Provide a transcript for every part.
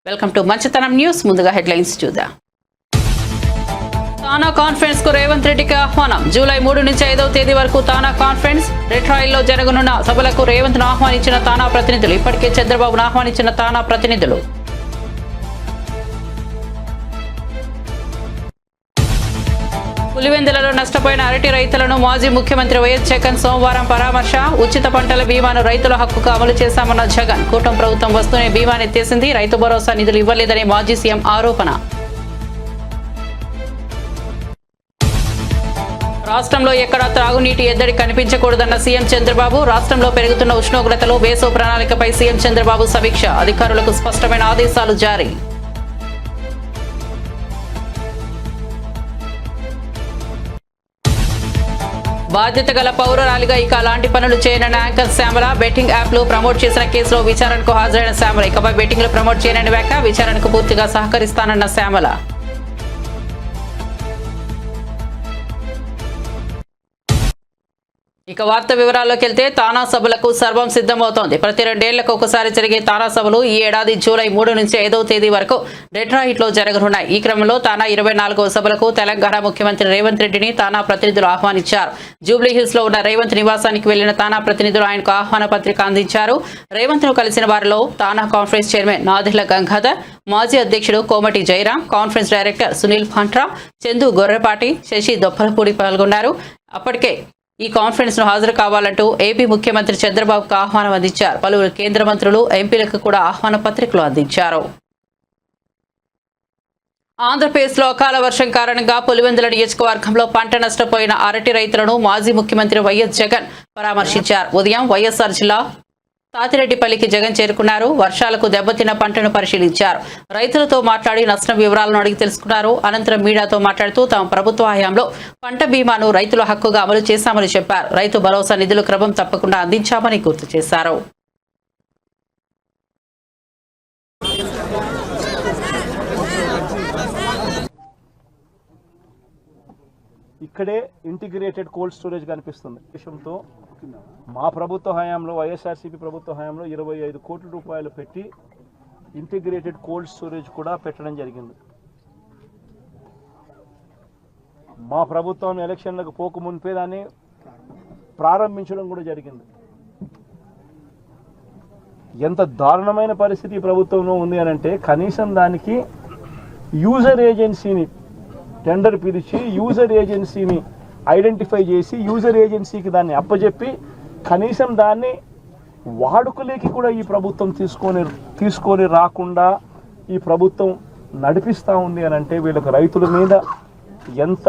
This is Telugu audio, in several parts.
వెల్కమ్ టు మంచితనం న్యూస్. ముందుగా హెడ్లైన్స్ చూద్దాం. తానా కాన్ఫరెన్స్ కు రేవంత్ రెడ్డికి ఆహ్వానం. జూలై 3 నుంచి 5వ తేదీ వరకు తానా కాన్ఫరెన్స్. రెట్రాయిల్లో జరగనున్న సభలకు రేవంత్ ను ఆహ్వానించిన తానా ప్రతినిధులు. ఇప్పటికే చంద్రబాబును ఆహ్వానించిన తానా ప్రతినిధులు. పులివెందులలో నష్టపోయిన అరటి రైతులను మాజీ ముఖ్యమంత్రి వైఎస్ జగన్ సోమవారం పరామర్శ. ఉచిత పంటల బీమాను రైతుల హక్కుగా అమలు చేశామన్న జగన్. కూటమి ప్రభుత్వం వస్తూనే బీమాను ఎత్తేసింది. రైతు భరోసా నిధులు ఇవ్వలేదని మాజీ సీఎం ఆరోపణ. రాష్ట్రంలో ఎక్కడా త్రాగునీటి ఎద్దడి కనిపించకూడదన్న సీఎం చంద్రబాబు. రాష్ట్రంలో పెరుగుతున్న ఉష్ణోగ్రతలో వేసవి ప్రణాళికపై సీఎం చంద్రబాబు సమీక్ష. అధికారులకు స్పష్టమైన ఆదేశాలు జారీ. బాధ్యత గల పౌరురాలిగా ఇక అలాంటి పనులు చేయనన్న యాంకర్ శ్యామల. బెట్టింగ్ యాప్లు ప్రమోట్ చేసిన కేసులో విచారణకు హాజరైన శ్యామల. ఇకపై బెట్టింగ్లు ప్రమోట్ చేయనని వ్యాఖ్య. విచారణకు పూర్తిగా సహకరిస్తానన్న శ్యామల. ఇక వార్త వివరాల్లోకి వెళ్తే తానా సభలకు సర్వం సిద్ధమవుతోంది. ప్రతి 2 ఏళ్లకు ఒకసారి జరిగే తానా సభలు ఈ ఏడాది జూలై 3 నుంచి 5వ తేదీ వరకు డెట్రాయిట్లో జరగనున్నాయి. ఈ క్రమంలో తానా 24వ సభలకు తెలంగాణ ముఖ్యమంత్రి రేవంత్ రెడ్డిని తానా ప్రతినిధులు ఆహ్వానించారు. జూబ్లీ హిల్స్ లో ఉన్న రేవంత్ నివాసానికి వెళ్లిన తానా ప్రతినిధులు ఆయనకు ఆహ్వాన పత్రిక అందించారు. రేవంత్ ను కలిసిన వారిలో తానా కాన్ఫరెన్స్ చైర్మన్ నాదెళ్ల గంగాధర్, మాజీ అధ్యక్షుడు కోమటి జయరాం, కాన్ఫరెన్స్ డైరెక్టర్ సునీల్ ఫంట్రా, చందు గొర్రెపాటి, శశి దొప్పలపూడి పాల్గొన్నారు. అప్పటికే ఈ కాన్ఫరెన్స్ ను హాజరు కావాలంటూ ఏపీ ముఖ్యమంత్రి చంద్రబాబుకు ఆహ్వానం అందించారు. పలువురు కేంద్ర మంత్రులు, ఎంపీలకు కూడా ఆహ్వాన పత్రికలు అందించారు. ఆంధ్రప్రదేశ్లో అకాల వర్షం కారణంగా పులివెందుల నియోజకవర్గంలో పంట నష్టపోయిన అరటి రైతులను మాజీ ముఖ్యమంత్రి వైఎస్ జగన్ పరామర్శించారు. ఉదయం వైఎస్ఆర్ జిల్లా తాతిరెడ్డిపల్లికి జగన్ చేరుకున్నారు. వర్షాలకు దెబ్బతిన్న పంటను పరిశీలించారు. రైతులతో మాట్లాడి నష్టం వివరాలను అడిగి తెలుసుకున్నారు. అనంతరం మీడియాతో మాట్లాడుతూ తమ ప్రభుత్వ హయాంలో పంట బీమాను రైతుల హక్కుగా అమలు చేశామని చెప్పారు. రైతు భరోసా నిధులు క్రమం తప్పకుండా అందించామని గుర్తు చేశారు. ఇక్కడే ఇంటిగ్రేటెడ్ కోల్డ్ స్టోరేజ్ కనిపిస్తుంది. దేశంతో మా ప్రభుత్వ హయాంలో, వైఎస్ఆర్సీపీ ప్రభుత్వ హయాంలో 25 కోట్ల రూపాయలు పెట్టి ఇంటిగ్రేటెడ్ కోల్డ్ స్టోరేజ్ కూడా పెట్టడం జరిగింది. మా ప్రభుత్వం ఎలక్షన్లకు పోక మునిపే దాన్ని ప్రారంభించడం కూడా జరిగింది. ఎంత దారుణమైన పరిస్థితి ఈ ప్రభుత్వంలో ఉంది అని అంటే, కనీసం దానికి యూజర్ ఏజెన్సీని టెండర్ పిలిచి యూజర్ ఏజెన్సీని ఐడెంటిఫై చేసి యూజర్ ఏజెన్సీకి దాన్ని అప్పచెప్పి కనీసం దాన్ని వాడుకలేకి కూడా ఈ ప్రభుత్వం తీసుకొని రాకుండా ఈ ప్రభుత్వం నడిపిస్తూ ఉంది అని అంటే వీళ్ళకి రైతుల మీద ఎంత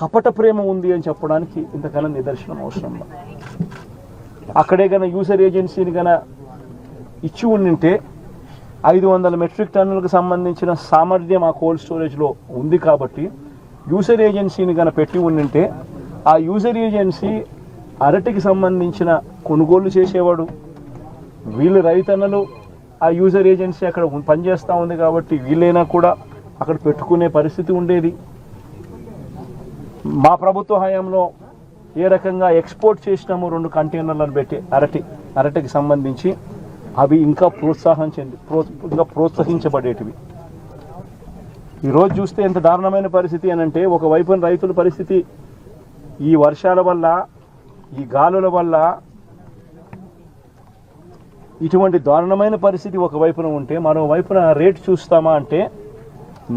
కపట ప్రేమ ఉంది అని చెప్పడానికి ఇంతకన్నా నిదర్శనం అవసరం. అక్కడే గన యూజర్ ఏజెన్సీని గన ఇచ్చి ఉండింటే 500 మెట్రిక్ టన్నులకు సంబంధించిన సామర్థ్యం ఆ కోల్డ్ స్టోరేజ్లో ఉంది కాబట్టి యూజర్ ఏజెన్సీని కనుక పెట్టి ఉండింటే ఆ యూజర్ ఏజెన్సీ అరటికి సంబంధించిన కొనుగోలు చేసేవాడు. వీళ్ళు రైతన్నలు ఆ యూజర్ ఏజెన్సీ అక్కడ పనిచేస్తూ ఉంది కాబట్టి వీళ్ళైనా కూడా అక్కడ పెట్టుకునే పరిస్థితి ఉండేది. మా ప్రభుత్వ హయాంలో ఏ రకంగా ఎక్స్పోర్ట్ చేసినాము 2 కంటైనర్లను పెట్టి అరటికి సంబంధించి అవి ఇంకా ప్రోత్సహించబడేటివి. ఈరోజు చూస్తే ఎంత దారుణమైన పరిస్థితి అని అంటే, ఒకవైపున రైతుల పరిస్థితి ఈ వర్షాల వల్ల, ఈ గాలుల వల్ల ఇటువంటి దారుణమైన పరిస్థితి ఒకవైపున ఉంటే, మరోవైపున రేటు చూస్తామా అంటే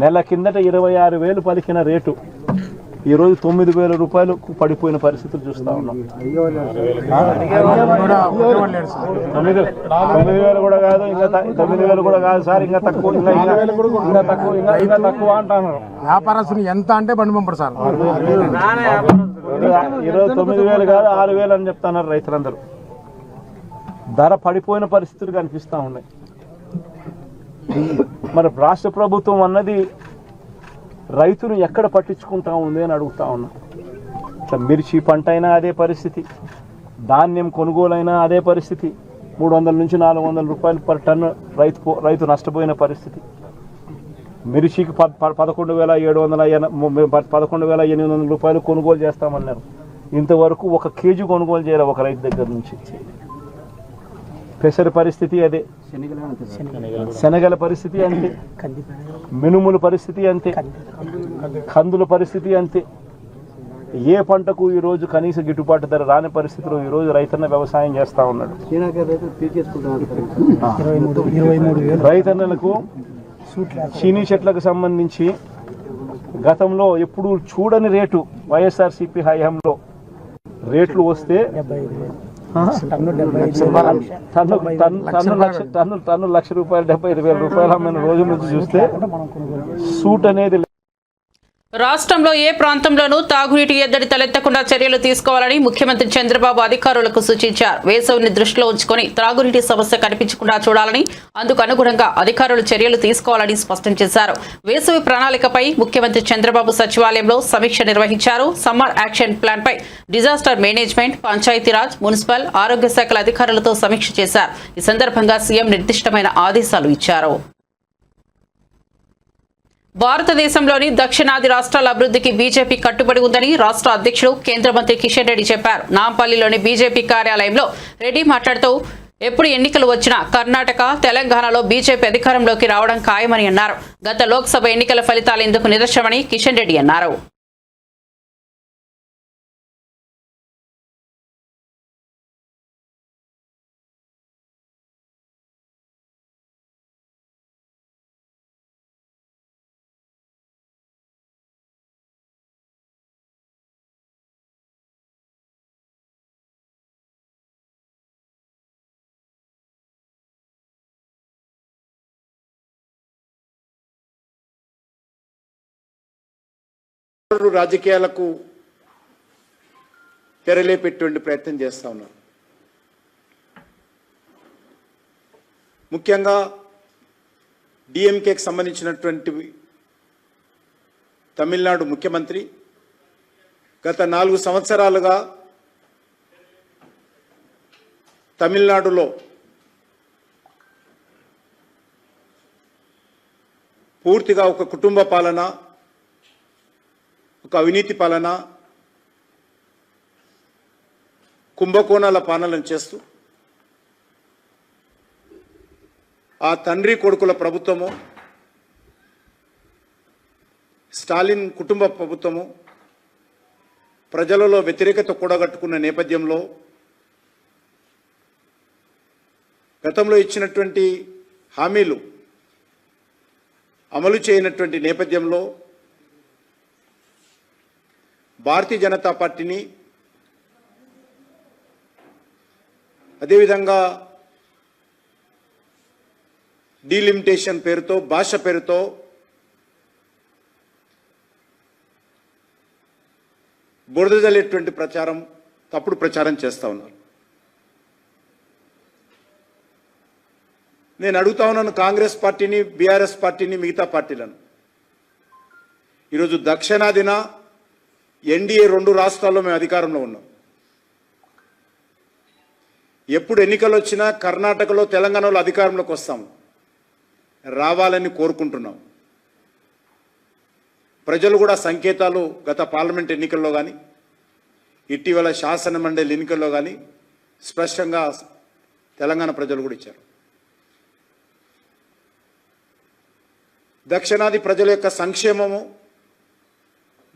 నెల కిందట 26,000 పలికిన రేటు ఈరోజు 9,000 రూపాయలకు పడిపోయిన పరిస్థితులు చూస్తూ ఉన్నాం. 9,000 కూడా కాదు, ఇంకా 9,000 కూడా కాదు సార్, ఇంకా తక్కువ అంటున్నారు. వ్యాపారస్తులు ఎంత అంటే బండి పంపరు సార్. ఈరోజు 9,000 కాదు 6,000 అని చెప్తున్నారు రైతులందరూ. ధర పడిపోయిన పరిస్థితులు కనిపిస్తూ ఉన్నాయి. మరి రాష్ట్ర ప్రభుత్వం అన్నది రైతును ఎక్కడ పట్టించుకుంటా ఉంది అని అడుగుతా ఉన్నా. మిర్చి పంట అయినా అదే పరిస్థితి, ధాన్యం కొనుగోలైనా అదే పరిస్థితి. 300 నుంచి 400 రూపాయలు పర్ టన్ను రైతు నష్టపోయిన పరిస్థితి. మిర్చికి 11,800 రూపాయలు కొనుగోలు చేస్తామన్నారు. ఇంతవరకు 1 కేజీ కొనుగోలు చేయాలి ఒక రైతు దగ్గర నుంచి. పెసర పరిస్థితి అదే, శనగల పరిస్థితి అంతే, మినుముల పరిస్థితి అంతే, కందుల పరిస్థితి అంతే. ఏ పంటకు ఈరోజు కనీస గిట్టుబాటు ధర రాని పరిస్థితిలో ఈరోజు రైతన్న వ్యవసాయం చేస్తూ ఉన్నాడు. రైతన్నలకు చీనీ చెట్లకు సంబంధించి గతంలో ఎప్పుడు చూడని రేటు వైఎస్ఆర్సీపీ హయాంలో రేట్లు వస్తే టన్ను ₹1,00,000 ₹75,000 అమ్మిన రోజు నుంచి చూస్తే సూట్ అనేది. రాష్ట్రంలో ఏ ప్రాంతంలోనూ తాగునీటి ఎద్దడి తలెత్తకుండా చర్యలు తీసుకోవాలని ముఖ్యమంత్రి చంద్రబాబు అధికారులకు సూచించారు. వేసవిని దృష్టిలో ఉంచుకొని త్రాగునీటి సమస్య కనిపించకుండా చూడాలని, అందుకు అనుగుణంగా అధికారులు చర్యలు తీసుకోవాలని స్పష్టం చేశారు. వేసవి ప్రణాళికపై ముఖ్యమంత్రి చంద్రబాబు సచివాలయంలో సమీక్ష నిర్వహించారు. సమ్మర్ యాక్షన్ ప్లాన్ పై డిజాస్టర్ మేనేజ్మెంట్, పంచాయతీరాజ్, మున్సిపల్, ఆరోగ్య శాఖల అధికారులతో సమీక్ష చేశారు. ఈ సందర్భంగా సీఎం నిర్దిష్టమైన ఆదేశాలు ఇచ్చారు. భారతదేశంలోని దక్షిణాది రాష్ట్రాల అభివృద్ధికి బీజేపీ కట్టుబడి ఉందని రాష్ట్ర అధ్యక్షుడు కేంద్ర మంత్రి కిషన్ రెడ్డి చెప్పారు. నాంపల్లిలోని బీజేపీ కార్యాలయంలో రెడ్డి మాట్లాడుతూ ఎప్పుడు ఎన్నికలు వచ్చినా కర్ణాటక, తెలంగాణలో బీజేపీ అధికారంలోకి రావడం ఖాయమని అన్నారు. గత లోక్సభ ఎన్నికల ఫలితాలు ఇందుకు నిదర్శనమని కిషన్ రెడ్డి అన్నారు. రాజకీయాలకు తెరలేపెట్టే ప్రయత్నం చేస్తూ ఉన్నారు. ముఖ్యంగా డిఎంకేకి సంబంధించినటువంటి తమిళనాడు ముఖ్యమంత్రి గత 4 సంవత్సరాలుగా తమిళనాడులో పూర్తిగా ఒక కుటుంబ పాలన, ఒక అవినీతి పాలన, కుంభకోణాల పాలనను చేస్తూ ఆ తండ్రి కొడుకుల ప్రభుత్వము, స్టాలిన్ కుటుంబ ప్రభుత్వము ప్రజలలో వ్యతిరేకత కూడగట్టుకున్న నేపథ్యంలో గతంలో ఇచ్చినటువంటి హామీలు అమలు చేయనటువంటి నేపథ్యంలో భారతీయ జనతా పార్టీని, అదేవిధంగా డీలిమిటేషన్ పేరుతో, భాష పేరుతో బురద జల్లేటువంటి ప్రచారం, తప్పుడు ప్రచారం చేస్తూ ఉన్నారు. నేను అడుగుతా ఉన్నాను కాంగ్రెస్ పార్టీని, బీఆర్ఎస్ పార్టీని, మిగతా పార్టీలను. ఈరోజు దక్షిణాదిన ఎన్డీఏ 2 రాష్ట్రాల్లో మేము అధికారంలో ఉన్నాం. ఎప్పుడు ఎన్నికలు వచ్చినా కర్ణాటకలో, తెలంగాణలో అధికారంలోకి వస్తాము, రావాలని కోరుకుంటున్నాం. ప్రజలు కూడా సంకేతాలు గత పార్లమెంట్ ఎన్నికల్లో కానీ, ఇటీవల శాసన మండలి ఎన్నికల్లో కానీ స్పష్టంగా తెలంగాణ ప్రజలు కూడా ఇచ్చారు. దక్షిణాది ప్రజల యొక్క సంక్షేమము,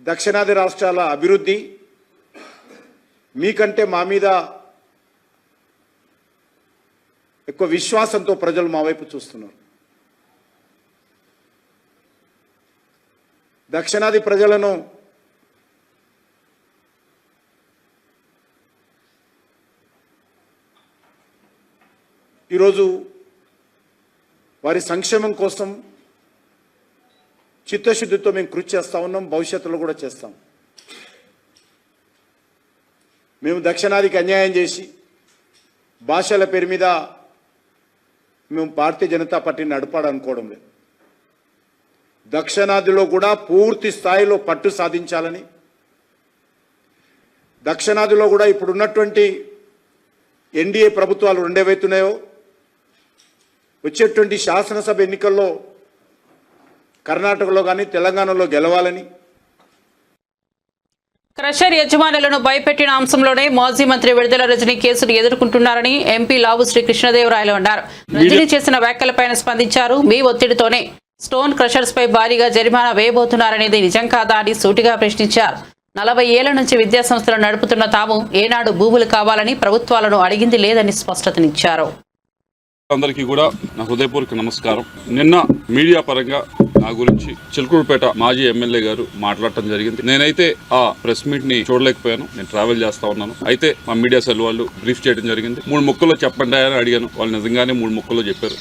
దక్షిణాది రాష్ట్రాల అభివృద్ధి మీకంటే మా మీద ఎక్కువ విశ్వాసంతో ప్రజలు మా వైపు చూస్తున్నారు. దక్షిణాది ప్రజలను ఈరోజు వారి సంక్షేమం కోసం చిత్తశుద్ధితో మేము కృషి చేస్తూ ఉన్నాం, భవిష్యత్తులో కూడా చేస్తాం. మేము దక్షిణాదికి అన్యాయం చేసి భాషల పేరు మీద మేము భారతీయ జనతా పార్టీని నడపాలనుకోవడం లేదు. దక్షిణాదిలో కూడా పూర్తి స్థాయిలో పట్టు సాధించాలని, దక్షిణాదిలో కూడా ఇప్పుడు ఉన్నటువంటి ఎన్డీఏ ప్రభుత్వాలు 2 ఏవైతున్నాయో వచ్చేటువంటి శాసనసభ ఎన్నికల్లో కర్ణాటకలో కానీ తెలంగాణలో గెలవాలని, క్రషర్ యజమానులను భయపెట్టిన అంశంలోనే మాజీ మంత్రి విడుదల రజనీ కేసులు ఎదుర్కొంటున్నారని ఎంపీ లావు శ్రీ కృష్ణదేవరాయలు అన్నారు. రజనీ చేసిన వ్యాఖ్యలపైన స్పందించారు. మీ ఒత్తిడితోనే స్టోన్ క్రషర్స్ పై భారీగా జరిమానా వేయబోతున్నారనేది నిజం కాదా అని సూటిగా ప్రశ్నించారు. 40 ఏళ్ల నుంచి విద్యాసంస్థలు నడుపుతున్న తాము ఏనాడు భూములు కావాలని ప్రభుత్వాలను అడిగింది లేదని స్పష్టతనిచ్చారు. అందరికీ కూడా నా హృదయపూర్వక నమస్కారం. నిన్న మీడియా పరంగా నా గురించి చిలకూరుపేట మాజీ ఎమ్మెల్యే గారు మాట్లాడటం జరిగింది. నేనైతే ఆ ప్రెస్ మీట్ ని చూడలేకపోయాను. నేను ట్రావెల్ చేస్తా ఉన్నాను. అయితే మా మీడియా సెల్ వాళ్ళు బ్రీఫ్ చేయడం జరిగింది. 3 ముక్కల్లో చెప్పండి అని అడిగాను. వాళ్ళు నిజంగానే 3 ముక్కల్లో చెప్పారు.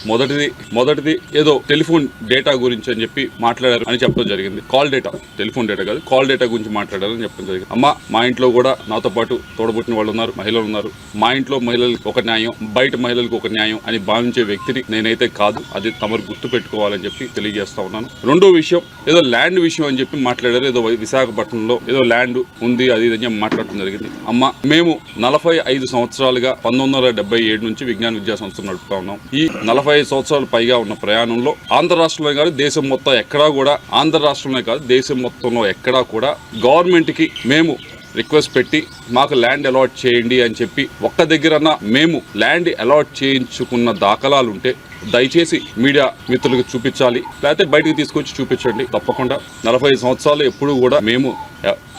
మొదటిది ఏదో టెలిఫోన్ డేటా గురించి అని చెప్పి మాట్లాడారు అని చెప్పడం జరిగింది. కాల్ డేటా, టెలిఫోన్ డేటా కాదు, కాల్ డేటా గురించి మాట్లాడారని చెప్పడం జరిగింది. అమ్మ, మా ఇంట్లో కూడా నాతో పాటు తోడబుట్టిన వాళ్ళు ఉన్నారు, మహిళలు ఉన్నారు. మా ఇంట్లో మహిళలకు ఒక న్యాయం, బయట మహిళలకు ఒక న్యాయం అని భావించే వ్యక్తిని నేనైతే కాదు. అది తమరు గుర్తు పెట్టుకోవాలని చెప్పి తెలియజేస్తా ఉన్నాను. రెండో విషయం, ఏదో ల్యాండ్ విషయం అని చెప్పి మాట్లాడారు. ఏదో విశాఖపట్నంలో ఏదో ల్యాండ్ ఉంది అది ఇది అని మాట్లాడటం జరిగింది. అమ్మ, మేము 45 సంవత్సరాలుగా 1977 నుంచి విజ్ఞాన విద్యా సంస్థలు నడుపుతా ఉన్నాం. ఈ 45 సంవత్సరాలు పైగా ఉన్న ప్రయాణంలో ఆంధ్ర రాష్ట్రంలో కాదు దేశం మొత్తం ఎక్కడా కూడా, ఆంధ్ర రాష్ట్రంలో కాదు దేశం మొత్తంలో ఎక్కడా కూడా గవర్నమెంట్ కి మేము రిక్వెస్ట్ పెట్టి మాకు ల్యాండ్ అలాట్ చేయండి అని చెప్పి ఒక్క దగ్గరన్నా మేము ల్యాండ్ అలాట్ చేయించుకున్న దాఖలాలు ఉంటే దయచేసి మీడియా మిత్రులకు చూపించాలి, లేకపోతే బయటకు తీసుకొచ్చి చూపించండి. తప్పకుండా 45 సంవత్సరాలు ఎప్పుడు కూడా మేము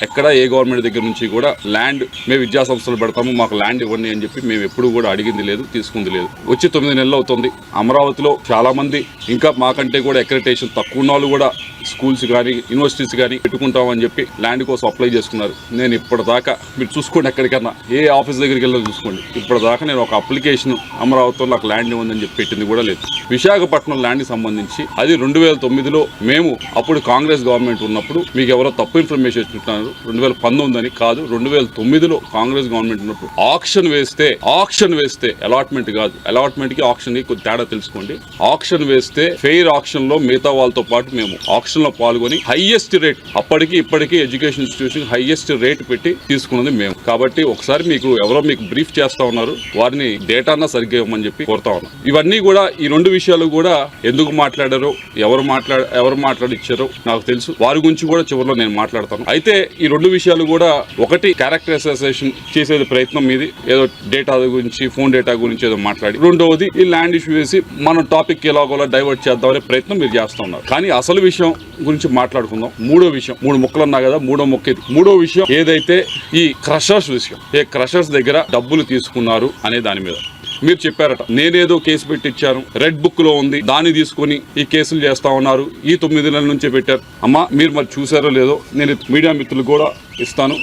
ఎక్కడ ఏ గవర్నమెంట్ దగ్గర నుంచి కూడా ల్యాండ్ మేము విద్యా సంస్థలు పెడతాము, మాకు ల్యాండ్ ఇవ్వండి అని చెప్పి మేము ఎప్పుడు కూడా అడిగింది లేదు, తీసుకుంది లేదు. వచ్చి 9 నెలలు అవుతుంది. అమరావతిలో చాలా మంది ఇంకా మాకంటే కూడా అక్రెడిటేషన్ తక్కువ ఉన్న వాళ్ళు కూడా స్కూల్స్ కానీ యూనివర్సిటీస్ కానీ పెట్టుకుంటామని చెప్పి ల్యాండ్ కోసం అప్లై చేసుకున్నారు. నేను ఇప్పటిదాకా మీరు చూసుకోండి, ఎక్కడికన్నా ఏ ఆఫీస్ దగ్గరికి వెళ్ళి చూసుకోండి, ఇప్పటిదాకా నేను ఒక అప్లికేషన్ అమరావతిలో నాకు ల్యాండ్ ఇవ్వందని చెప్పి పెట్టింది కూడా లేదు. విశాఖపట్నం ల్యాండ్కి సంబంధించి అది 2009లో మేము అప్పుడు కాంగ్రెస్ గవర్నమెంట్ ఉన్నప్పుడు మీకు ఎవరో తప్పు ఇన్ఫర్మేషన్ ఇస్తున్నారు, 2019 అని కాదు, 2009లో కాంగ్రెస్ గవర్నమెంట్ ఉన్నప్పుడు ఆక్షన్ వేస్తే అలాట్మెంట్ కాదు, అలాట్మెంట్ కి ఆక్షన్ కి కొద్ది తేడా తెలుసుకోండి. ఆక్షన్ వేస్తే ఫెయిర్ ఆక్షన్ లో మిగతా వాళ్ళతో పాటు మేము ఆక్షన్ లో పాల్గొని హైయెస్ట్ రేట్, అప్పటికి ఇప్పటికీ ఎడ్యుకేషన్ ఇన్స్టిట్యూషన్ హైయెస్ట్ రేట్ పెట్టి తీసుకున్నది మేము. కాబట్టి ఒకసారి మీకు ఎవరో మీకు బ్రీఫ్ చేస్తా ఉన్నారు, వారిని డేటానా సరిగ్గా ఇవ్వమని చెప్పి కోరుతా ఉన్నాం. ఇవన్నీ కూడా ఈ 2 విషయాలు కూడా ఎందుకు మాట్లాడారో ఎవరు మాట్లాడిచ్చారో నాకు తెలుసు. వారి గురించి కూడా చివరిలో నేను మాట్లాడతాను. అయితే ఈ 2 విషయాలు కూడా, ఒకటి క్యారెక్టరైజేషన్ చేసేది ప్రయత్నం మీది, ఏదో డేటా గురించి ఫోన్ డేటా గురించి ఏదో మాట్లాడి, రెండవది ఈ ల్యాండ్ ఇష్యూ వేసి మన టాపిక్ ఎలాగోలా డైవర్ట్ చేద్దామనే ప్రయత్నం మీరు చేస్తూ ఉన్నారు. కానీ అసలు విషయం గురించి మాట్లాడుకుందాం. 3వ విషయం, 3 ముక్కలు అన్నా కదా, 3వ ముక్క ఇది. 3వ విషయం ఏదైతే ఈ క్రషర్స్ విషయం, ఏ క్రషర్స్ దగ్గర డబ్బులు తీసుకున్నారు అనే దాని మీద మీరు చెప్పారట. నేనేదో కేసు పెట్టించాను, రెడ్ బుక్ లో ఉంది, దాన్ని తీసుకొని ఈ కేసులు చేస్తా ఉన్నారు, ఈ 9 నెలల నుంచే పెట్టారు. అమ్మా, మీరు మరి చూసారో లేదో, నేను మీడియా మిత్రులు కూడా ఇస్తాను,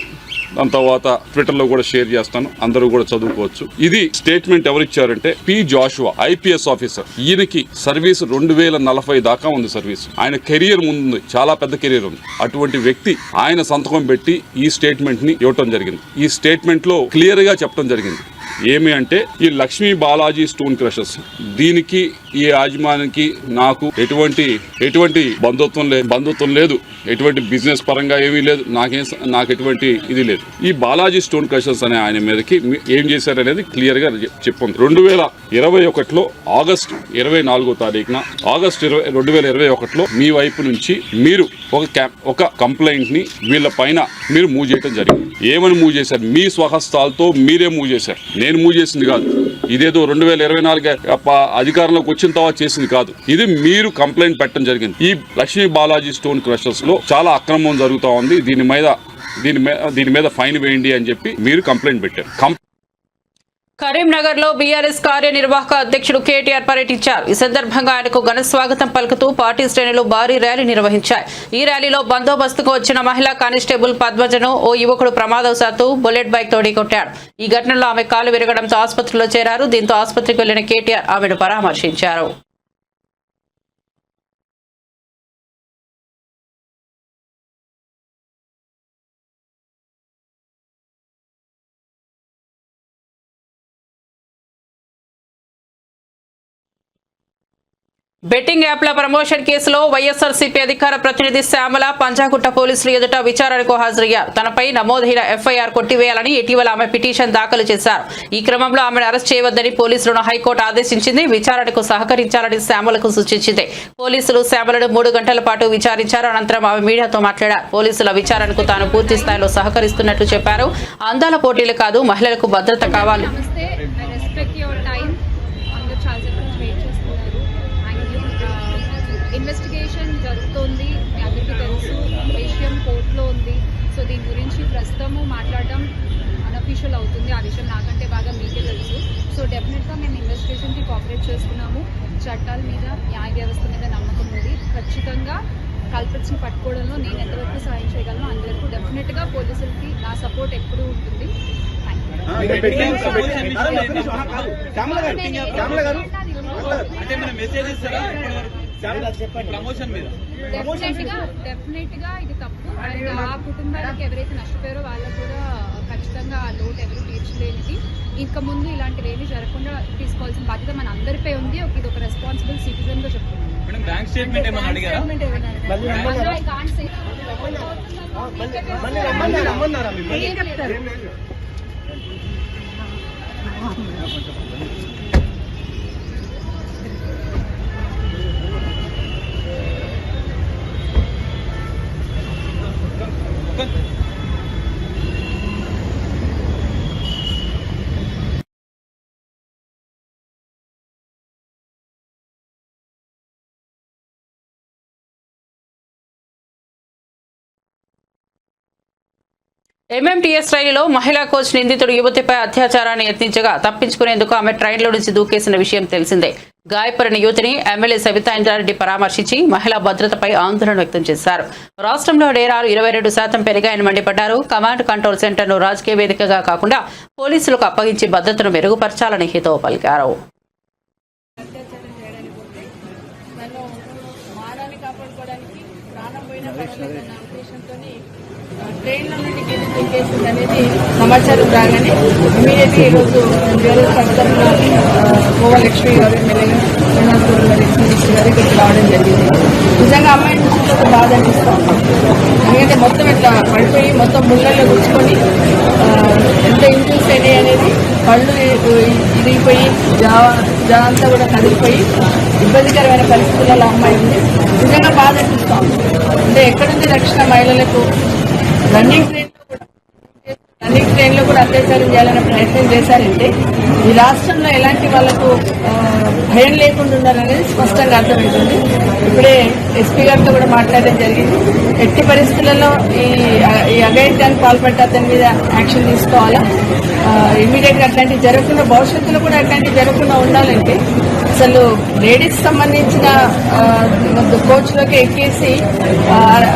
దాని తర్వాత ట్విట్టర్లో కూడా షేర్ చేస్తాను, అందరూ కూడా చదువుకోవచ్చు. ఇది స్టేట్మెంట్ ఎవరు ఇచ్చారంటే పి జాషువా, ఐపీఎస్ ఆఫీసర్. ఈయనకి సర్వీస్ 2040 దాకా ఉంది సర్వీస్. ఆయన కెరియర్ ముందు చాలా పెద్ద కెరియర్ ఉంది. అటువంటి వ్యక్తి ఆయన సంతకం పెట్టి ఈ స్టేట్మెంట్ ని ఇవ్వటం జరిగింది. ఈ స్టేట్మెంట్ లో క్లియర్ గా చెప్పడం జరిగింది ఏమి అంటే, ఈ లక్ష్మీ బాలాజీ స్టోన్ క్రషర్స్, దీనికి ఈ యాజమానికి నాకు ఎటువంటి బంధుత్వం లేదు, ఎటువంటి బిజినెస్ పరంగా ఏమీ లేదు, నాకు ఎటువంటి ఇది లేదు. ఈ బాలాజీ స్టోన్ క్రషర్స్ అనే ఆయన మీదకి ఏం చేశారనేది క్లియర్ గా చెప్పింది. 2021లో ఆగస్టు 24వ తారీఖున, ఆగస్టు 2021లో మీ వైపు నుంచి మీరు ఒక కంప్లైంట్ ని వీళ్ళ పైన మీరు మూవ్ చేయడం జరిగింది. ఏమని మూవ్ చేశారు? మీ స్వహస్తాలతో మీరే మూవ్ చేశారు, నేను మూవ్ చేసింది కాదు. ఇదేదో 2024 అధికారంలోకి వచ్చిన తర్వాత చేసింది కాదు. ఇది మీరు కంప్లైంట్ పెట్టడం జరిగింది. ఈ లక్ష్మీ బాలాజీ స్టోన్ క్రషర్స్ లో చాలా అక్రమం జరుగుతూ ఉంది, దీని మీద ఫైన్ వేయండి అని చెప్పి మీరు కంప్లైంట్ పెట్టారు. కరీంనగర్ లో బీఆర్ఎస్ కార్యనిర్వాహక అధ్యక్షుడు కేటీఆర్ పర్యటించారు. ఈ సందర్భంగా ఆయనకు ఘన స్వాగతం పలుకుతూ పార్టీ శ్రేణులు భారీ ర్యాలీ నిర్వహించాయి. ఈ ర్యాలీలో బందోబస్తుకు వచ్చిన మహిళా కానిస్టేబుల్ పద్మజను ఓ యువకుడు ప్రమాదవశాత్తు బుల్లెట్ బైక్ తో ఢీకొట్టాడు. ఈ ఘటనలో ఆమె కాలు విరగడంతో ఆసుపత్రిలో చేరారు. దీంతో ఆసుపత్రికి వెళ్లిన కేటీఆర్ ఆమెను పరామర్శించారు. బెట్టింగ్ యాప్ల ప్రమోషన్ కేసులో వైఎస్ఆర్సీపీ అధికార ప్రతినిధి శ్యామల పంజాగుట్ట పోలీసులు ఎదుట విచారణకు హాజరయ్యారు. తనపై నమోదైన ఎఫ్ఐఆర్ కొట్టివేయాలని ఇటీవల ఆమె పిటిషన్ దాఖలు చేశారు. ఈ క్రమంలో ఆమెను అరెస్ట్ చేయవద్దని పోలీసులను హైకోర్టు ఆదేశించింది. విచారణకు సహకరించాలని శ్యామలకు సూచించింది. పోలీసులు శ్యామలను 3 గంటల పాటు విచారించారు. అనంతరం ఆమె మీడియాతో మాట్లాడారు. పోలీసుల విచారణకు తాను పూర్తి స్థాయిలో సహకరిస్తున్నట్లు చెప్పారు. అందాల పోటీలు కాదు, మహిళలకు భద్రత కావాలి. ఇన్వెస్టిగేషన్ జరుగుతోంది, మీ అందరికీ తెలుసు. విషయం కోర్టులో ఉంది. సో దీని గురించి ప్రస్తుతము మాట్లాడడం అన్అఫీషియల్ అవుతుంది. ఆ విషయం నాకంటే బాగా మీకే తెలుసు. సో డెఫినెట్గా మేము ఇన్వెస్టిగేషన్కి కోఆపరేట్ చేస్తున్నాము. చట్టాల మీద, న్యాయ వ్యవస్థ మీద నమ్మకం ఉంది. ఖచ్చితంగా కల్పిట్స్ని పట్టుకోవడంలో నేను ఎంతవరకు సాయం చేయగలను అంతవరకు డెఫినెట్గా పోలీసులకి నా సపోర్ట్ ఎప్పుడూ ఉంటుంది. డెఫినెట్ గా ఇది తప్పు. అండ్ ఆ కుటుంబాలకు ఎవరైతే నష్టపోయారో వాళ్ళకు కూడా ఖచ్చితంగా ఆ లోటు ఎవరు తీర్చలేనిది. ఇంకా ముందు ఇలాంటివి ఏమీ జరగకుండా తీసుకోవాల్సిన బాధ్యత మన అందరిపై ఉంది. ఇది ఒక రెస్పాన్సిబుల్ సిటిజన్ గా చెప్తున్నాను. ఎంఎంటీఎస్ రైలులో మహిళా కోచ్ నిందితుడు యువతిపై అత్యాచారాన్ని యత్నించగా తప్పించుకునేందుకు ఆమె ట్రైన్లో నుంచి దూకేసిన విషయం తెలిసిందే. గాయపడిన యువతిని ఎమ్మెల్యే సబితా ఇంద్రారెడ్డి పరామర్శించి మహిళా భద్రతపై ఆందోళన వ్యక్తం చేశారు. రాష్ట్రంలో నేరాలు 22% పెరిగాయని మండిపడ్డారు. కమాండ్ కంట్రోల్ సెంటర్ను రాజకీయ వేదికగా కాకుండా పోలీసులకు అప్పగించి భద్రతను మెరుగుపరచాలని హితవు పలికారు. ట్రైన్లో నుండి కింద దింపేసింది అనేది సమాచారం రాగానే ఇమీడియట్గా ఈరోజు తరఫున గోవాలక్ష్మి గారు ఎమ్మెల్యే శ్రీనివాసరావు గారు ఎక్స్మినిస్టర్ గారు ఇక్కడికి రావడం జరిగింది. నిజంగా అమ్మాయిని చూస్తే ఒక బాధ అనిపిస్తాం. ఎందుకంటే మొత్తం ఇట్లా పడిపోయి మొత్తం ముళ్ళల్లో కూర్చుకొని ఎంత ఇంజూస్ అయినాయి అనేది కళ్ళు ఇరిగిపోయి జా అంతా కూడా కదిలిపోయి ఇబ్బందికరమైన పరిస్థితులలో అమ్మాయి ఉంది. నిజంగా బాధ అనిపిస్తాం. అంటే ఎక్కడుంది రక్షణ మహిళలకు? రన్నింగ్ ట్రైన్లో కూడా అత్యాచారం చేయాలనే ప్రయత్నం చేశారంటే ఈ రాష్ట్రంలో ఎలాంటి వాళ్లకు భయం లేకుండా ఉండాలనేది స్పష్టంగా అర్థమవుతుంది. ఇప్పుడే ఎస్పీ గారితో కూడా మాట్లాడడం జరిగింది. ఎట్టి పరిస్థితులలో ఈ అఘాయిత్యానికి పాల్పడ్డ అతని మీద యాక్షన్ తీసుకోవాలా, ఇమీడియట్ గా అట్లాంటివి జరగకుండా భవిష్యత్తులో కూడా అట్లాంటివి జరగకుండా ఉండాలంటే అసలు లేడీస్ సంబంధించిన కోచ్లోకి ఎక్కేసి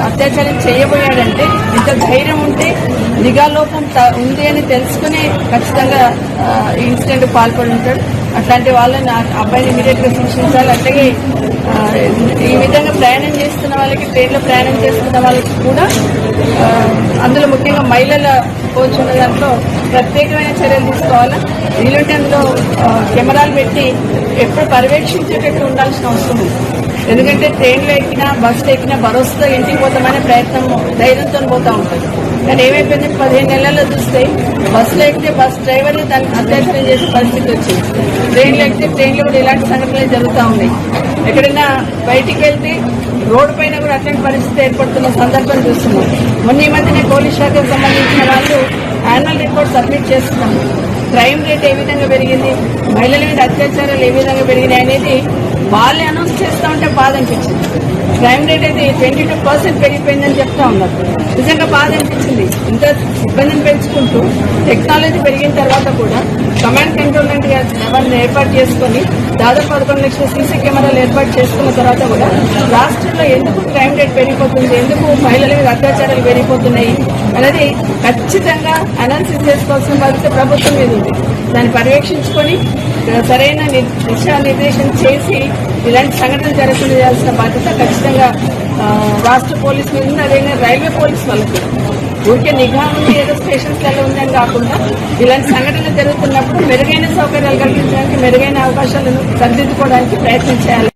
అత్యాచారం చేయబోయాడంటే ఇంత ధైర్యం ఉంటే నిఘా లోపం ఉంది అని తెలుసుకుని ఖచ్చితంగా ఈ ఇన్సిడెంట్ పాల్పడి ఉంటాడు. అట్లాంటి వాళ్ళని అబ్బాయిని ఇమీడియట్ గా శిక్షించాలి. అట్లాగే ఈ విధంగా ప్రయాణం చేస్తున్న వాళ్ళకి, ట్రైన్లో ప్రయాణం చేస్తున్న వాళ్ళకి కూడా అందులో ముఖ్యంగా మహిళల కోచ్ ఉన్న దాంట్లో ప్రత్యేకమైన చర్యలు తీసుకోవాలి. వీలుంటే అందులో కెమెరాలు పెట్టి ఎప్పుడు పర్యవేక్షించేటట్టు ఉండాల్సిన అవసరం ఉంది. ఎందుకంటే ట్రైన్లో ఎక్కినా, బస్సులో ఎక్కినా భరోసాతో ఇంటికి పోతామనే ప్రయత్నం ధైర్యంతో పోతా ఉంటుంది. కానీ ఏమైపోయింది, 15 నెలల్లో చూస్తే బస్సులో ఎక్కితే బస్ డ్రైవర్ దాన్ని అత్యాచారం చేసే పరిస్థితి వచ్చింది. ట్రైన్లో ఎక్కితే ట్రైన్లో కూడా ఇలాంటి సంఘటనలు జరుగుతూ ఉన్నాయి. ఎక్కడైనా బయటికి వెళ్తే రోడ్డు పైన కూడా అట్లాంటి పరిస్థితి ఏర్పడుతున్న సందర్భం చూస్తున్నాం. మొన్న ఈ మధ్యనే పోలీస్ శాఖకు సంబంధించిన వాళ్ళు యాన్యువల్ రిపోర్ట్ సబ్మిట్ చేస్తున్నాము. క్రైమ్ రేట్ ఏ విధంగా పెరిగింది, మహిళల మీద అత్యాచారాలు ఏ విధంగా పెరిగినాయి అనేది వాళ్ళే అనౌన్స్ చేస్తూ ఉంటే బాధ అనిపించింది. క్రైమ్ రేట్ అయితే 22% పెరిగిపోయిందని చెప్తా ఉన్నారు. నిజంగా బాధ అనిపించింది. ఇంత ఇబ్బందిని పెంచుకుంటూ టెక్నాలజీ పెరిగిన తర్వాత కూడా కమాండ్ కంట్రోల్మెంట్ ఎవరిని ఏర్పాటు చేసుకుని దాదాపు 11 లక్షల సీసీ కెమెరాలు ఏర్పాటు చేసుకున్న తర్వాత కూడా రాష్ట్రంలో ఎందుకు క్రైమ్ రేట్ పెరిగిపోతుంది, ఎందుకు మహిళల మీద అత్యాచారాలు పెరిగిపోతున్నాయి అనేది ఖచ్చితంగా అనాలిసిస్ చేసుకోవాల్సిన బాధ్యత ప్రభుత్వం మీద ఉంది. దాన్ని పర్యవేక్షించుకొని సరైన దిశానిర్దేశం చేసి ఇలాంటి సంఘటనలు జరగకుండా చేయాల్సిన బాధ్యత ఖచ్చితంగా రాష్ట్ర పోలీసు మీద ఉంది. అదేవిధంగా రైల్వే పోలీసు వాళ్ళకి ఊరికే నిఘా ఉంది, ఏదో స్టేషన్స్లలో ఉందని కాకుండా ఇలాంటి సంఘటనలు జరుగుతున్నప్పుడు మెరుగైన సౌకర్యాలు కల్పించడానికి, మెరుగైన అవకాశాలను సరిదిద్దుకోవడానికి ప్రయత్నం చేయాలి.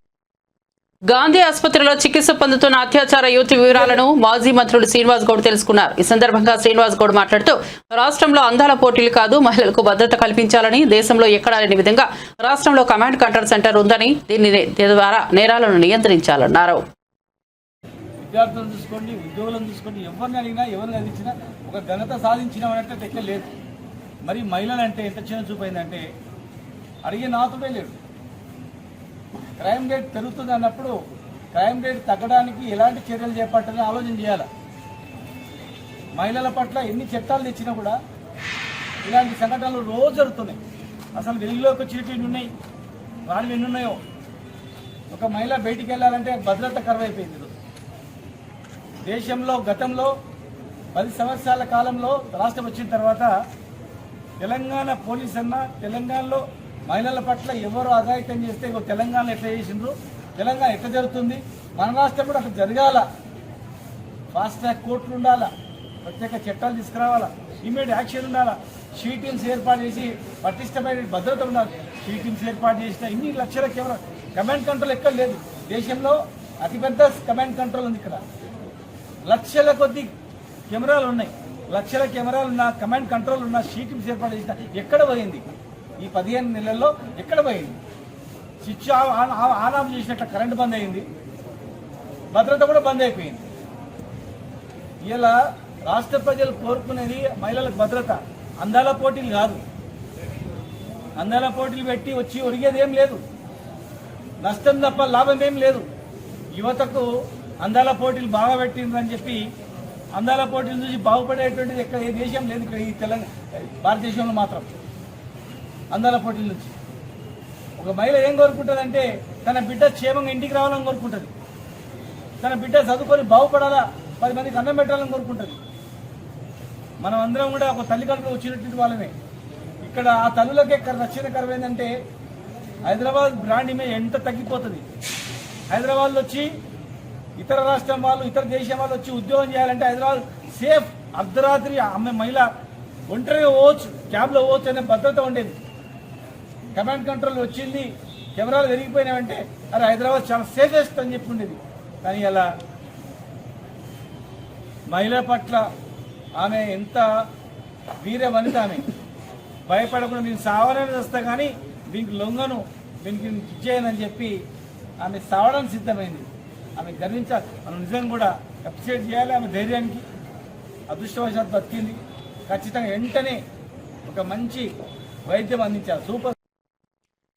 గాంధీ ఆసుపత్రిలో చికిత్స పొందుతున్న అత్యాచార యువతి వివరాలను మాజీ మంత్రులు శ్రీనివాస్ గౌడ్ తెలుసుకున్నారు. ఈ సందర్భంగా శ్రీనివాస్ గౌడ్ మాట్లాడుతూ రాష్ట్రంలో అందాల పోటీలు కాదు, మహిళలకు భద్రత కల్పించాలని, దేశంలో ఎక్కడా లేని విధంగా రాష్ట్రంలో కమాండ్ కంట్రోల్ సెంటర్ ఉందని, దీని ద్వారా నేరాలను నియంత్రించాలన్నారు. విద్యార్థులను చూసుకోండి, ఉద్యోగులను చూసుకోండి, ఎవరిని అడిగినా ఎవరిని అడిగినా ఒక ఘనత సాధించినామనంటే ఎక్కడ లేదు. మరి మహిళలు అంటే ఎంత చిన్న చూపైందంటే అడిగే నాతుడే లేడు. క్రైమ్ రేట్ పెరుగుతుంది అన్నప్పుడు క్రైమ్ రేట్ తగ్గడానికి ఎలాంటి చర్యలు చేపట్టాలని ఆలోచన చేయాలి. మహిళల పట్ల ఎన్ని చట్టాలు తెచ్చినా కూడా ఇలాంటి సంఘటనలు రోజు జరుగుతున్నాయి. అసలు వెలుగులోకి వచ్చేటివి ఎన్ని ఉన్నాయి, వాడివి ఎన్ని ఉన్నాయో. ఒక మహిళ బయటికి వెళ్ళాలంటే భద్రత కరువైపోయింది. దేశంలో గతంలో 10 సంవత్సరాల కాలంలో రాష్ట్రం వచ్చిన తర్వాత తెలంగాణ పోలీస్ అన్న తెలంగాణలో మహిళల పట్ల ఎవరు అఘాయిత్యం చేస్తే తెలంగాణ ఎట్లా చేసిండ్రు, తెలంగాణ ఎట్లా జరుగుతుంది, మన రాష్ట్రం కూడా అట్లా జరగాల. ఫాస్ట్ ట్రాక్ కోర్టులు ఉండాలా, ప్రత్యేక చట్టాలు తీసుకురావాలా, ఇమీడియట్ యాక్షన్ ఉండాలా, షీ టీమ్స్ ఏర్పాటు చేసి పటిష్టమైన భద్రత ఉండాలి. షీ టీమ్స్ ఏర్పాటు చేసిన ఇన్ని లక్షల కెమెరా కమాండ్ కంట్రోల్ ఎక్కడ లేదు. దేశంలో అతిపెద్ద కమాండ్ కంట్రోల్ ఉంది. ఇక్కడ లక్షల కొద్ది కెమెరాలు ఉన్నాయి. లక్షల కెమెరాలు ఉన్న కమాండ్ కంట్రోల్ ఉన్న షీ టీమ్స్ ఏర్పాటు చేసిన ఎక్కడ పోయింది? ఈ 15 నెలల్లో ఎక్కడ పోయింది? స్విచ్ ఆన్ ఆఫ్ చేసినట్ల కరెంట్ బంద్ అయింది, భద్రత కూడా బంద్ అయిపోయింది. ఇలా రాష్ట్ర ప్రజలు కోరుకునేది మహిళలకు భద్రత, అందాల పోటీలు కాదు. అందాల పోటీలు పెట్టి వచ్చి ఒరిగేది ఏం లేదు, నష్టం తప్ప లాభం ఏం లేదు. యువతకు అందాల పోటీలు బాగా పెట్టిందని చెప్పి అందాల పోటీలు చూసి బాగుపడేటువంటిది ఎక్కడ ఏ దేశం లేదు. ఇక్కడ ఈ తెలంగాణ భారతదేశంలో మాత్రం అందాల పోటీల నుంచి ఒక మహిళ ఏం కోరుకుంటుందంటే తన బిడ్డ క్షేమంగా ఇంటికి రావాలని కోరుకుంటుంది. తన బిడ్డ చదువుకొని బాగుపడాలా, 10 మందికి అన్నం పెట్టాలని కోరుకుంటుంది. మనం అందరం కూడా ఒక తల్లి కడుపులో వచ్చినటువంటి వాళ్ళమే. ఇక్కడ ఆ తల్లులకే రక్షణ కరువైందంటే హైదరాబాద్ బ్రాండ్ ఇమేజ్ ఎంత తగ్గిపోతుంది. హైదరాబాద్లో వచ్చి ఇతర రాష్ట్రం వాళ్ళు, ఇతర దేశం వాళ్ళు వచ్చి ఉద్యోగం చేయాలంటే హైదరాబాద్ సేఫ్. అర్ధరాత్రి ఆమె మహిళ ఒంటరిగా పోవచ్చు, క్యాబ్లో పోవచ్చు అనే భద్రత ఉండేది. కమాండ్ కంట్రోల్ వచ్చింది, కెమెరాలు పెరిగిపోయినాయంటే అరే హైదరాబాద్ చాలా సేఫెస్ట్ అని చెప్పి ఉండేది. కానీ అలా మహిళ పట్ల ఆమె ఎంత వీర వనిత, ఆమె భయపడకుండా నేను సావాలని వస్తా కానీ దీనికి లొంగను, దీనికి ఇచ్చేయనని చెప్పి ఆమె సావడానికి సిద్ధమైంది. ఆమె గర్వించాలి, మనం నిజంగా కూడా అప్రిషియేట్ చేయాలి. ఆమె ధైర్యానికి అదృష్టవశాత్తు బతికింది. ఖచ్చితంగా వెంటనే ఒక మంచి వైద్యం అందించాలి. సూపర్.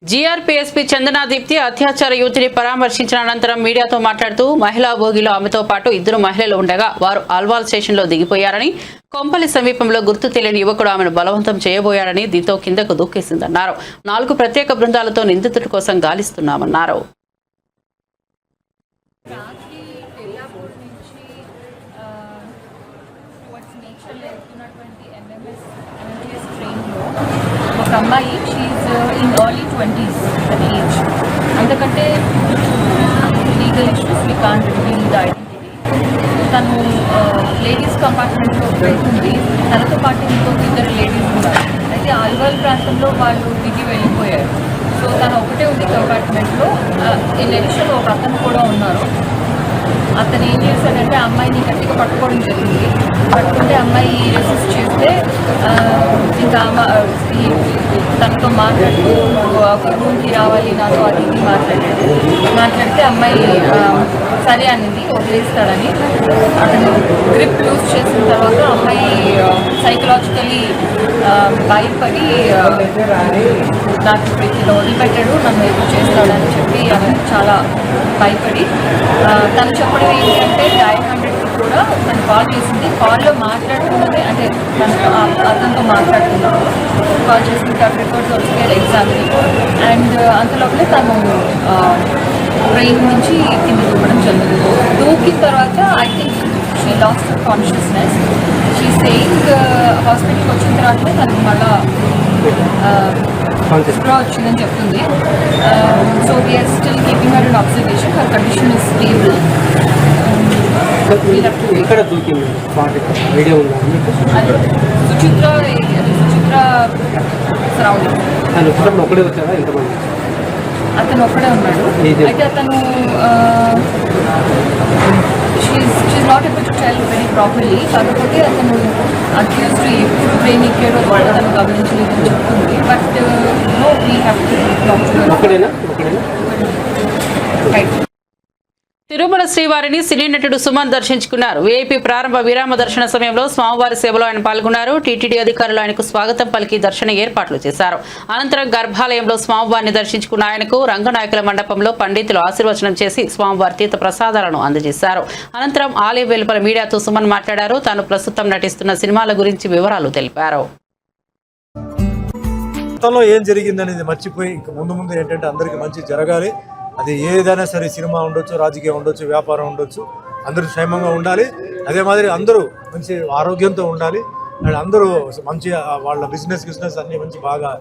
జీఆర్పీఎస్పీ చందనా దీప్తి అత్యాచార యువతిని పరామర్శించిన అనంతరం మీడియాతో మాట్లాడుతూ మహిళా భోగిలో ఆమెతో పాటు 2 మహిళలు ఉండగా వారు ఆల్వాల్ స్టేషన్లో దిగిపోయారని, కొంపల్లి సమీపంలో గుర్తు తెలియని యువకుడు ఆమెను బలవంతం చేయబోయారని, దీంతో కిందకు దూకేసిందన్నారు. 4 ప్రత్యేక బృందాలతో నిందితుడి కోసం గాలిస్తున్నామన్నారు. ఒక అమ్మాయి షీఈ్ ఇన్ ఎర్లీ 20s అది ఏజ్. అందుకంటే legal issues we can't reveal the identity. తను లేడీస్ కంపార్ట్మెంట్లో వెళ్తుంది, తనతో పాటు ఇంకొక 2 లేడీస్ కూడా. అయితే ఆల్వాల్ ప్రాంతంలో వాళ్ళు దిగి వెళ్ళిపోయారు. సో తను ఒకటే ఉంది కంపార్ట్మెంట్లో. ఇన్ అడిషన్ ఒక అతను కూడా ఉన్నారు. అతను ఏం చేశాడంటే అమ్మాయిని గట్టిగా పట్టుకోవడం జరిగింది. పట్టుకుంటే అమ్మాయి రెసిస్ట్ చేస్తే ఇంకా తనతో మాట్లాడుతూ ఒక రూమ్కి రావాలి నాతో అది ఇది మాట్లాడితే అమ్మాయి సరే అనింది, వదిలేస్తాడని. అతను గ్రిప్ లూజ్ చేసిన తర్వాత అమ్మాయి సైకలాజికలీ భయపడి నాకు ఇలా వదిలిపెట్టాడు, నన్ను ఎదురు చేస్తాడని చెప్పి ఆమె చాలా భయపడి తను చెప్పడం ఏంటంటే డయల్ 100కి కూడా తను కాల్ చేసింది. కాల్లో మాట్లాడుతున్నది అంటే అతనితో మాట్లాడుతున్నప్పుడు కాల్ చేసిన తర్వాత రికార్డ్స్ వచ్చారు ఎగ్జామ్ని. అండ్ అంతలోపలే తను ట్రైన్ నుంచి కింద దూకడం జరిగింది. దూకిన తర్వాత I think she lost consciousness. She saying హాస్పిటల్కి వచ్చిన తర్వాత తనకు మళ్ళా స్ప్రా వచ్చిందని చెప్తుంది. So we are still keeping her in observation. Her condition is stable. ఇక్కడ దూకింది ఐడియా ఉందా? సుచిత్ర సరౌండింగ్. ఒకడే వచ్చారా? ఎంతమంది? అతను ఒక్కడే ఉన్నాడు. అయితే అతను she not able to tell very properly. కాకపోతే అతను అక్యూజ్డ్ ఎప్పుడు బ్రెయిన్ ఎక్కాడో అతను గమనించలేదని చెప్తుంది. But no we have to write. Tirumala శ్రీవారిని సినీ నటుడు సుమన్ దర్శించుకున్నారు. వీఐపీ ప్రారంభ విరామ దర్శన సమయంలో స్వామివారి సేవలో ఆయన పాల్గొన్నారు. టీటీడీ అధికారులు ఆయనకు స్వాగతం పలికి దర్శన ఏర్పాట్లు చేశారు. అనంతరం గర్భాలయంలో స్వామివారిని దర్శించుకున్న ఆయనకు రంగనాయకుల మండపంలో పండితులు ఆశీర్వచనం చేసి స్వామివారి తీర్థ ప్రసాదాలను అందజేశారు. అనంతరం ఆలయ వెలుపల మీడియాతో సుమన్ మాట్లాడారు. తాను ప్రస్తుతం నటిస్తున్న సినిమాల గురించి వివరాలు తెలిపారు. గతంలో ఏం జరిగిందనేది మర్చిపోయి ఇంక ముందు ఏంటంటే అందరికీ మంచి జరగాలి. అది ఏదైనా సరే, సినిమా ఉండొచ్చు, రాజకీయం ఉండొచ్చు, వ్యాపారం ఉండొచ్చు, అందరూ క్షేమంగా ఉండాలి. అదే మాదిరి అందరూ మంచి ఆరోగ్యంతో ఉండాలి. అండ్ అందరూ మంచి వాళ్ళ బిజినెస్ అన్నీ మంచి బాగా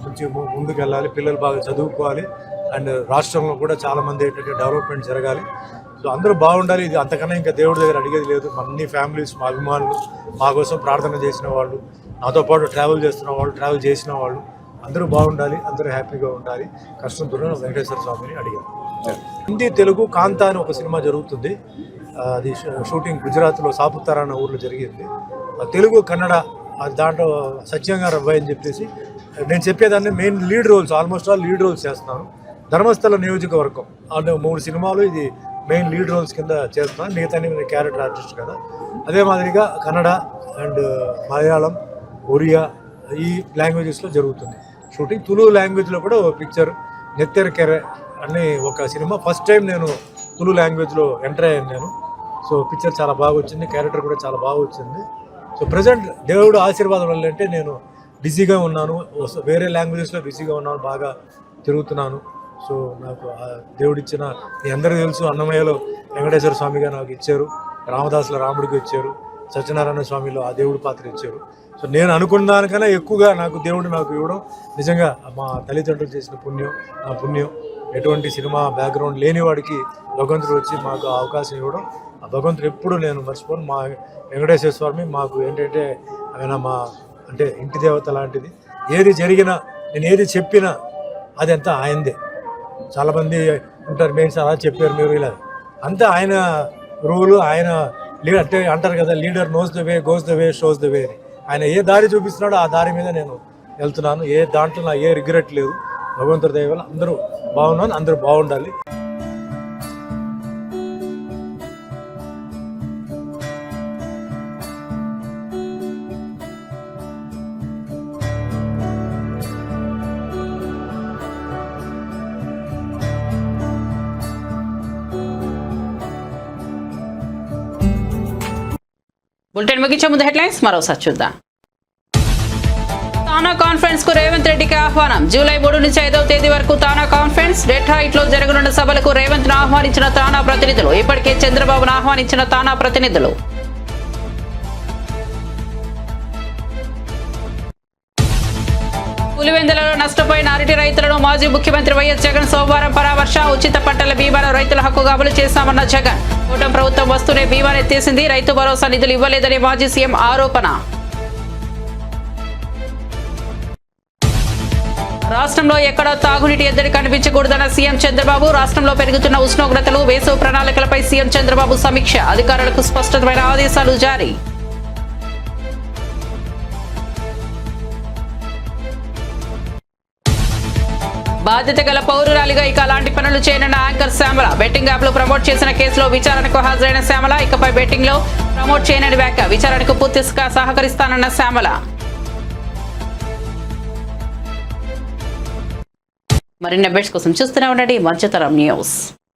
మంచి ముందుకు వెళ్ళాలి. పిల్లలు బాగా చదువుకోవాలి. అండ్ రాష్ట్రంలో కూడా చాలామంది ఏంటంటే డెవలప్మెంట్ జరగాలి. సో అందరూ బాగుండాలి. ఇది అంతకన్నా ఇంకా దేవుడి దగ్గర అడిగేది లేదు. అన్ని ఫ్యామిలీస్, మా అభిమానులు, మా కోసం ప్రార్థన చేసిన వాళ్ళు, నాతో పాటు ట్రావెల్ చేస్తున్న వాళ్ళు, ట్రావెల్ చేసిన వాళ్ళు అందరూ బాగుండాలి. అందరూ హ్యాపీగా ఉండాలి. కష్టంతో వెంకటేశ్వర స్వామిని అడిగారు. హిందీ తెలుగు కాంతా అని ఒక సినిమా జరుగుతుంది. అది షూటింగ్ గుజరాత్లో సాపుతారా అన్న ఊర్లో జరిగింది. తెలుగు కన్నడ దాంట్లో సత్యంగారు అబ్బాయి అని చెప్పేసి నేను చెప్పేదాన్ని main lead roles, almost all lead roles చేస్తున్నాను. ధర్మస్థల నియోజకవర్గం అంటే 3 సినిమాలు ఇది మెయిన్ లీడ్ రోల్స్ కింద చేస్తున్నాను. మిగతా నేను క్యారెక్టర్ ఆర్టిస్ట్ కదా. అదే మాదిరిగా కన్నడ అండ్ మలయాళం, ఒరియా ఈ లాంగ్వేజెస్లో జరుగుతుంది షూటింగ్. తులు లాంగ్వేజ్లో కూడా ఒక పిక్చర్ నెత్తెరకెర అని ఒక సినిమా ఫస్ట్ టైం నేను తులు లాంగ్వేజ్లో ఎంటర్ అయ్యాను నేను. సో పిక్చర్ చాలా బాగా వచ్చింది, క్యారెక్టర్ కూడా చాలా బాగా వచ్చింది. సో ప్రజెంట్ దేవుడు ఆశీర్వాదం వల్ల అంటే నేను బిజీగా ఉన్నాను, వేరే లాంగ్వేజెస్లో బిజీగా ఉన్నాను, బాగా తిరుగుతున్నాను. సో నాకు దేవుడిచ్చిన మీ అందరికీ తెలుసు, అన్నమయ్యలో వెంకటేశ్వర స్వామిగా నాకు ఇచ్చారు, రామదాసుల రాముడికి ఇచ్చారు, సత్యనారాయణ స్వామిలో ఆ దేవుడి పాత్ర ఇచ్చారు. సో నేను అనుకున్న దానికన్నా ఎక్కువగా నాకు దేవుడు నాకు ఇవ్వడం నిజంగా మా తల్లిదండ్రులు చేసిన పుణ్యం, నా పుణ్యం. ఎటువంటి సినిమా బ్యాక్గ్రౌండ్ లేని వాడికి భగవంతుడు వచ్చి మాకు అవకాశం ఇవ్వడం, ఆ భగవంతుడు ఎప్పుడు నేను మర్చిపోను. మా వెంకటేశ్వర స్వామి మాకు ఏంటంటే ఆయన మా అంటే ఇంటి దేవత లాంటిది. ఏది జరిగినా, నేను ఏది చెప్పినా అది అంతా ఆయనదే. చాలామంది ఉంటారు, మేము అలా చెప్పారు మీరు ఇలా, అంతా ఆయన రూలు, ఆయన లీడర్ అంటే అంటారు కదా, leader knows the way, goes the way, shows the way. ఆయన ఏ దారి చూపిస్తున్నాడో ఆ దారి మీద నేను వెళ్తున్నాను. ఏ దాంట్లో నా ఏ రిగ్రెట్ లేదు. భగవంతుడి దయ వల్ల అందరూ బాగున్నాను, అందరూ బాగుండాలి. బులెటిన్ ముగించే ముందు హెడ్లైన్స్ మరోసారి చూద్దాం. తానా కాన్ఫరెన్స్ కు రేవంత్ రెడ్డికి ఆహ్వానం. జూలై 3 నుంచి 5వ తేదీ వరకు తానా కాన్ఫరెన్స్. డెట్రాయిట్ లో జరగనున్న సభలకు రేవంత్ ను ఆహ్వానించిన తానా ప్రతినిధులు. ఇప్పటికే చంద్రబాబును ఆహ్వానించిన తానా ప్రతినిధులు. పులివెందులలో నష్టపోయిన అరటి రైతులను మాజీ ముఖ్యమంత్రి వైఎస్ జగన్ సోమవారం పరామర్శ. ఉచిత పంటల బీమాను రైతుల హక్కుగా అమలు చేశామన్న జగన్. కూటమి ప్రభుత్వం వస్తూనే బీమాను ఎత్తేసింది, రైతు భరోసా నిధులు ఇవ్వలేదని మాజీ సీఎం ఆరోపణ. రాష్ట్రంలో ఎక్కడా తాగునీటి ఎద్దడి కనిపించకూడదన్న సీఎం చంద్రబాబు. రాష్ట్రంలో పెరుగుతున్న ఉష్ణోగ్రతలు, వేసవి ప్రణాళికలపై సీఎం చంద్రబాబు సమీక్ష. అధికారులకు స్పష్టమైన ఆదేశాలు జారీ. బాధ్యత గల పౌరురాలిగా ఇక అలాంటి పనులు చేయనున్న యాంకర్ శ్యామల. బెట్టింగ్ యాప్ లో ప్రమోట్ చేసిన కేసులో విచారణకు హాజరైన శ్యామల. ఇకపై బెట్టింగ్ లో ప్రమోట్ చేయనని వ్యాఖ్య. విచారణకు పూర్తిగా సహకరిస్తానన్న శ్యామల. మరిన్ని అప్డేట్స్ కోసం చూస్తూనే ఉండండి మంచితరం న్యూస్.